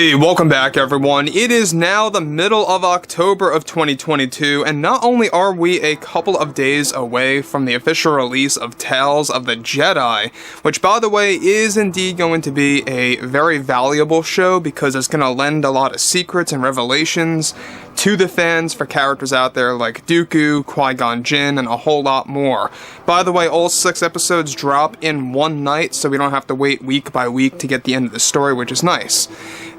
Hey, welcome back everyone. It is now the middle of October of 2022, and not only are we a couple of days away from the official release of Tales of the Jedi, which by the way is indeed going to be a very valuable show because it's going to lend a lot of secrets and revelations to the fans for characters out there like Dooku, Qui-Gon Jinn, and a whole lot more. By the way, all 6 episodes drop in one night, so we don't have to wait week by week to get the end of the story, which is nice.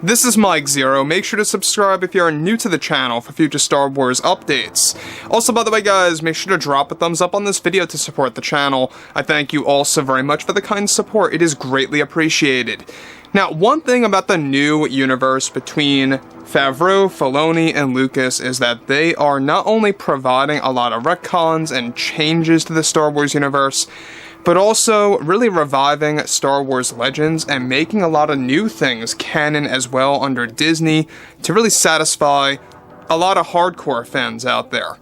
This is Mike Zero. Make sure to subscribe if you are new to the channel for future Star Wars updates. Also, by the way guys, make sure to drop a thumbs up on this video to support the channel. I thank you all so very much for the kind support. It is greatly appreciated. Now, one thing about the new universe between Favreau, Filoni, and Lucas is that they are not only providing a lot of retcons and changes to the Star Wars universe, but also really reviving Star Wars Legends and making a lot of new things canon as well under Disney to really satisfy a lot of hardcore fans out there.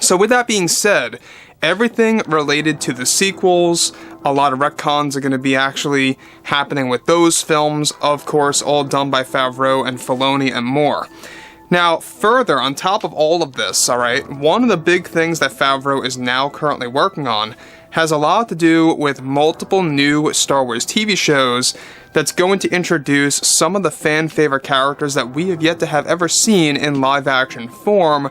So with that being said, everything related to the sequels, a lot of retcons are going to be actually happening with those films, of course, all done by Favreau and Filoni and more. Now, further, on top of all of this, alright, one of the big things that Favreau is now currently working on has a lot to do with multiple new Star Wars TV shows that's going to introduce some of the fan-favorite characters that we have yet to have ever seen in live-action form,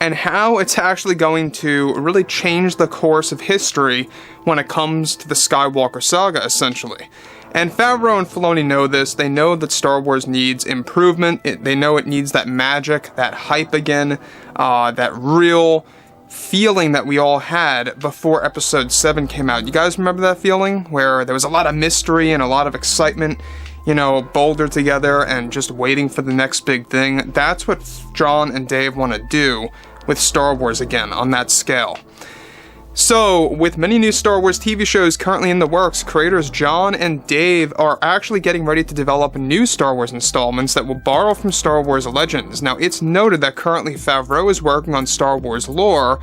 and how it's actually going to really change the course of history when it comes to the Skywalker saga, essentially. And Favreau and Filoni know this. They know that Star Wars needs improvement. They know it needs that magic, that hype again, that real feeling that we all had before Episode 7 came out. You guys remember that feeling? Where there was a lot of mystery and a lot of excitement, you know, boldered together and just waiting for the next big thing. That's what John and Dave want to do with Star Wars again, on that scale. So, with many new Star Wars TV shows currently in the works, creators John and Dave are actually getting ready to develop new Star Wars installments that will borrow from Star Wars Legends. Now, it's noted that currently Favreau is working on Star Wars lore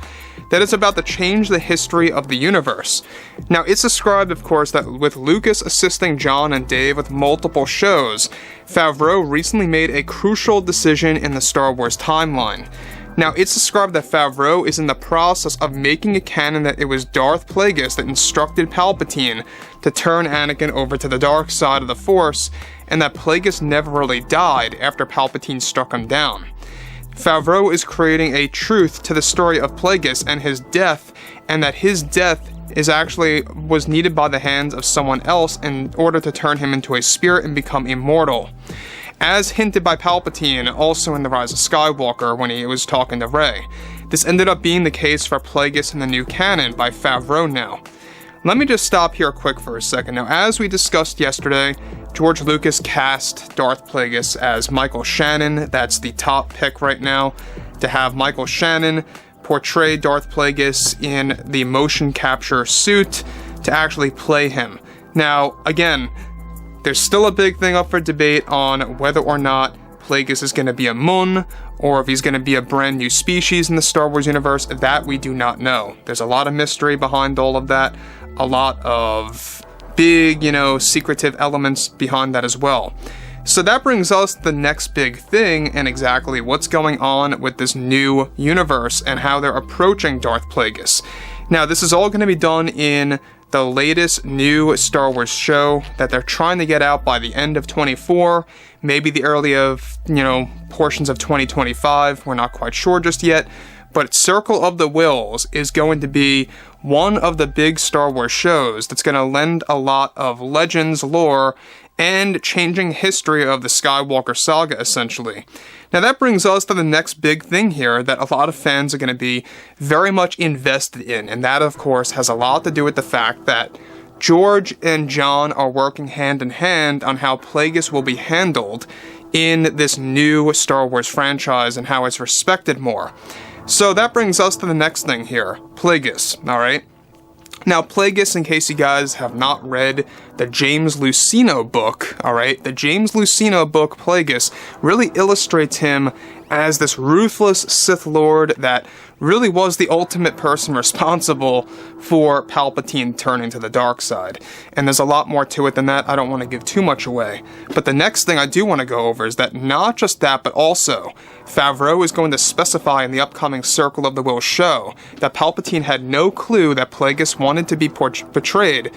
that is about to change the history of the universe. Now, it's described, of course, that with Lucas assisting John and Dave with multiple shows, Favreau recently made a crucial decision in the Star Wars timeline. Now, it's described that Favreau is in the process of making it canon that it was Darth Plagueis that instructed Palpatine to turn Anakin over to the dark side of the Force, and that Plagueis never really died after Palpatine struck him down. Favreau is creating a truth to the story of Plagueis and his death, and that his death was needed by the hands of someone else in order to turn him into a spirit and become immortal. As hinted by Palpatine, also in The Rise of Skywalker when he was talking to Rey. This ended up being the case for Plagueis in the new canon by Favreau now. Let me just stop here quick for a second. Now, as we discussed yesterday, George Lucas cast Darth Plagueis as Michael Shannon. That's the top pick right now, to have Michael Shannon portray Darth Plagueis in the motion capture suit to actually play him. Now, again, there's still a big thing up for debate on whether or not Plagueis is going to be a Mun, or if he's going to be a brand new species in the Star Wars universe. That we do not know. There's a lot of mystery behind all of that, a lot of big, secretive elements behind that as well. So that brings us to the next big thing, and exactly what's going on with this new universe and how they're approaching Darth Plagueis. Now, this is all going to be done in the latest new Star Wars show that they're trying to get out by the end of 24, maybe the early of, portions of 2025, we're not quite sure just yet, but Circle of the Wills is going to be one of the big Star Wars shows that's going to lend a lot of Legends lore and changing history of the Skywalker saga, essentially. Now that brings us to the next big thing here that a lot of fans are going to be very much invested in, and that, of course, has a lot to do with the fact that George and John are working hand in hand on how Plagueis will be handled in this new Star Wars franchise and how it's respected more. So that brings us to the next thing here, Plagueis, alright? Now, Plagueis, in case you guys have not read the James Luceno book, alright, the James Luceno book, Plagueis, really illustrates him as this ruthless Sith Lord that really was the ultimate person responsible for Palpatine turning to the dark side. And there's a lot more to it than that. I don't want to give too much away. But the next thing I do want to go over is that not just that, but also Favreau is going to specify in the upcoming Circle of the Will show that Palpatine had no clue that Plagueis wanted to be betrayed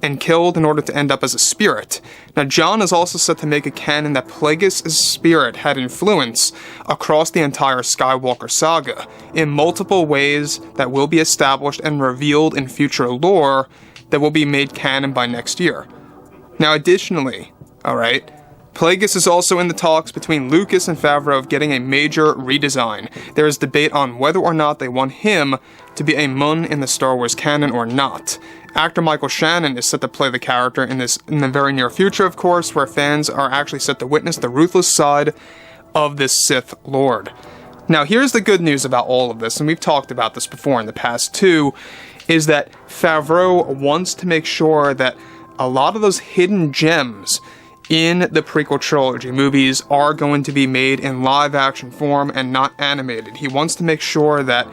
and killed in order to end up as a spirit. Now, John is also set to make a canon that Plagueis' spirit had influence across the entire Skywalker saga in multiple ways that will be established and revealed in future lore that will be made canon by next year. Now, additionally, alright, Plagueis is also in the talks between Lucas and Favreau of getting a major redesign. There is debate on whether or not they want him to be a Mun in the Star Wars canon or not. Actor Michael Shannon is set to play the character in the very near future, of course, where fans are actually set to witness the ruthless side of this Sith Lord. Now, here's the good news about all of this, and we've talked about this before in the past too, is that Favreau wants to make sure that a lot of those hidden gems in the prequel trilogy movies are going to be made in live-action form and not animated. He wants to make sure that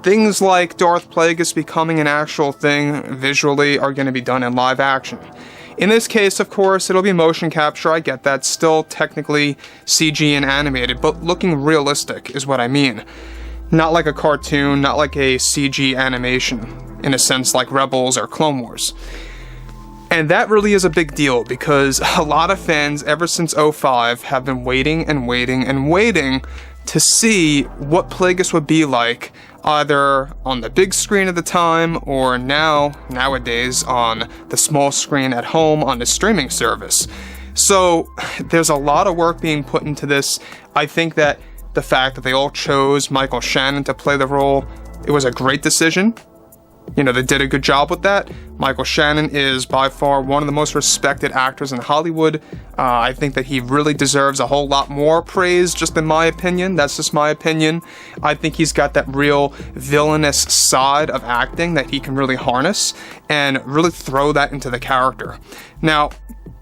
things like Darth Plagueis becoming an actual thing visually are going to be done in live action. In this case, of course, it'll be motion capture, I get that, still technically CG and animated, but looking realistic is what I mean. Not like a cartoon, not like a CG animation, in a sense like Rebels or Clone Wars. And that really is a big deal, because a lot of fans, ever since 05, have been waiting and waiting and waiting to see what Plagueis would be like, either on the big screen at the time, or nowadays, on the small screen at home on the streaming service. So, there's a lot of work being put into this. I think that the fact that they all chose Michael Shannon to play the role, it was a great decision. You know, they did a good job with that. Michael Shannon is by far one of the most respected actors in Hollywood. I think that he really deserves a whole lot more praise, just in my opinion. That's just my opinion. I think he's got that real villainous side of acting that he can really harness and really throw that into the character. Now,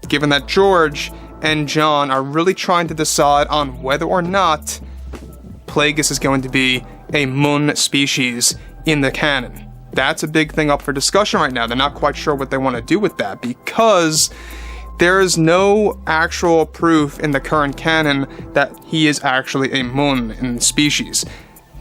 given that George and John are really trying to decide on whether or not Plagueis is going to be a Mun species in the canon, that's a big thing up for discussion right now. They're not quite sure what they want to do with that, because there is no actual proof in the current canon that he is actually a Mun in species.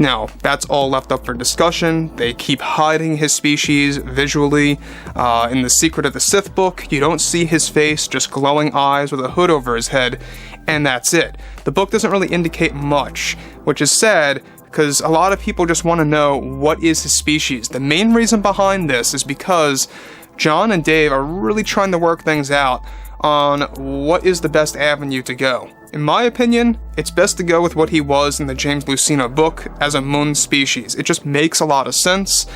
Now, that's all left up for discussion. They keep hiding his species visually. In The Secret of the Sith book, you don't see his face, just glowing eyes with a hood over his head, and that's it. The book doesn't really indicate much, which is sad, because a lot of people just want to know what is his species. The main reason behind this is because John and Dave are really trying to work things out on what is the best avenue to go. In my opinion, it's best to go with what he was in the James Luceno book as a Mun species. It just makes a lot of sense.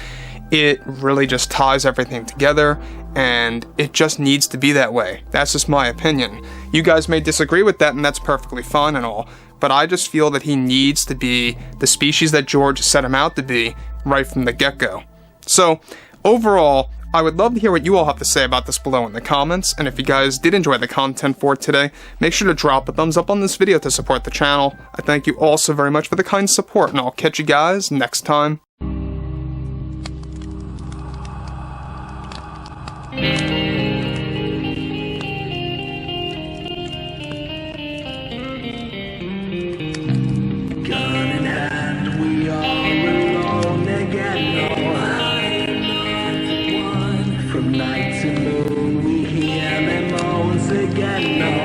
It really just ties everything together, and it just needs to be that way. That's just my opinion. You guys may disagree with that, and that's perfectly fine and all, but I just feel that he needs to be the species that George set him out to be right from the get-go. So, overall, I would love to hear what you all have to say about this below in the comments, and if you guys did enjoy the content for today, make sure to drop a thumbs up on this video to support the channel. I thank you all so very much for the kind support, and I'll catch you guys next time. Night to moon, we hear them moans again.